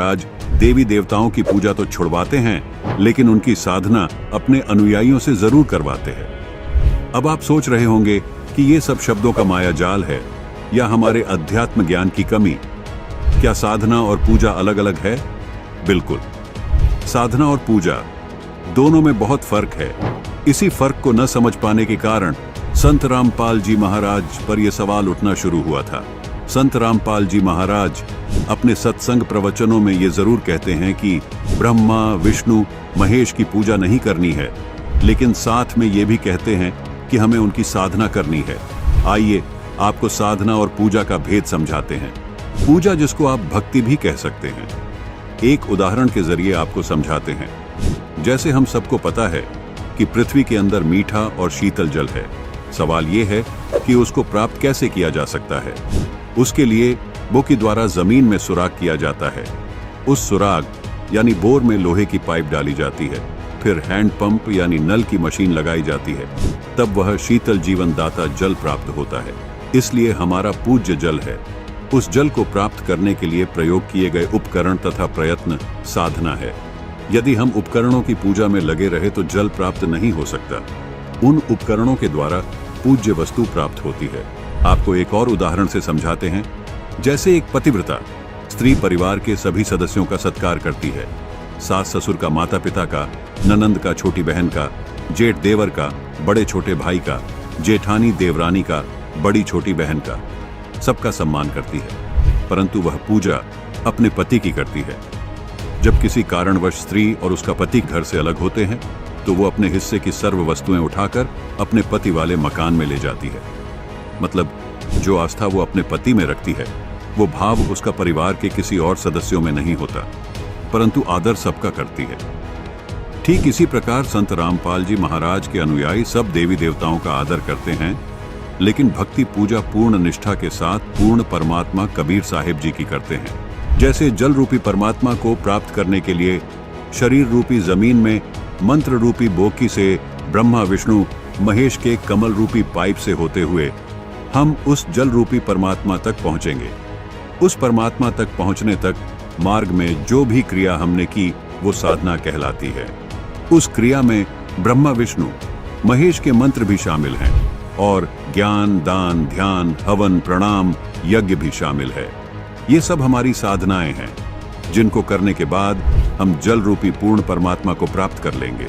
आज देवी देवताओं की पूजा तो छुड़वाते हैं, लेकिन उनकी साधना अपने अनुयायियों से जरूर करवाते हैं। अब आप सोच रहे होंगे कि ये सब शब्दों का माया जाल है या हमारे अध्यात्म ज्ञान की कमी। क्या साधना और पूजा अलग अलग है? बिल्कुल। साधना और पूजा दोनों में बहुत फर्क है। इसी फर्क को न समझ पाने के कारण संत रामपाल जी महाराज पर यह सवाल उठना शुरू हुआ था। संत रामपाल जी महाराज अपने सत्संग प्रवचनों में ये जरूर कहते हैं कि ब्रह्मा विष्णु महेश की पूजा नहीं करनी है, लेकिन साथ में ये भी कहते हैं कि हमें उनकी साधना करनी है। आइए आपको साधना और पूजा का भेद समझाते हैं। पूजा, जिसको आप भक्ति भी कह सकते हैं, एक उदाहरण के जरिए आपको समझाते हैं। जैसे हम सबको पता है कि पृथ्वी के अंदर मीठा और शीतल जल है। सवाल ये है कि उसको प्राप्त कैसे किया जा सकता है। उसके लिए बोकी द्वारा जमीन में सुराख किया जाता है। उस सुराख यानी बोर में लोहे की पाइप डाली जाती है, फिर हैंड पंप यानी नल की मशीन लगाई जाती है, तब वह शीतल जीवन दाता जल प्राप्त होता है। इसलिए हमारा पूज्य जल है। उस जल को प्राप्त करने के लिए प्रयोग किए गए उपकरण तथा प्रयत्न साधना है। यदि हम उपकरणों की पूजा में लगे रहे तो जल प्राप्त नहीं हो सकता। उन उपकरणों के द्वारा पूज्य वस्तु प्राप्त होती है। आपको एक और उदाहरण से समझाते हैं। जैसे एक पतिव्रता स्त्री परिवार के सभी सदस्यों का सत्कार करती है, सास ससुर का, माता पिता का, ननंद का, छोटी बहन का, जेठ देवर का, बड़े छोटे भाई का, जेठानी देवरानी का, बड़ी छोटी बहन का, सबका सम्मान करती है, परंतु वह पूजा अपने पति की करती है। जब किसी कारणवश स्त्री और उसका पति घर से अलग होते हैं तो वो अपने हिस्से की सर्व वस्तुएं उठाकर अपने पति वाले मकान में ले जाती है। मतलब जो आस्था वो अपने पति में रखती है, वो भाव उसका परिवार के किसी और सदस्यों में नहीं होता, परंतु आदर सबका करती है। ठीक इसी प्रकार संत रामपाल जी महाराज के अनुयायी सब देवी देवताओं का आदर करते हैं, लेकिन भक्ति पूजा पूर्ण निष्ठा के साथ पूर्ण परमात्मा कबीर साहिब जी की करते हैं। जैसे जल रूपी परमात्मा को प्राप्त करने के लिए शरीर रूपी जमीन में मंत्र रूपी बोकी से ब्रह्मा विष्णु महेश के कमल रूपी पाइप से होते हुए हम उस जल रूपी परमात्मा तक पहुंचेंगे। उस परमात्मा तक पहुंचने तक मार्ग में जो भी क्रिया हमने की वो साधना कहलाती है। उस क्रिया में ब्रह्मा विष्णु महेश के मंत्र भी शामिल हैं और ज्ञान दान ध्यान हवन प्रणाम यज्ञ भी शामिल है। ये सब हमारी साधनाएं हैं, जिनको करने के बाद हम जल रूपी पूर्ण परमात्मा को प्राप्त कर लेंगे।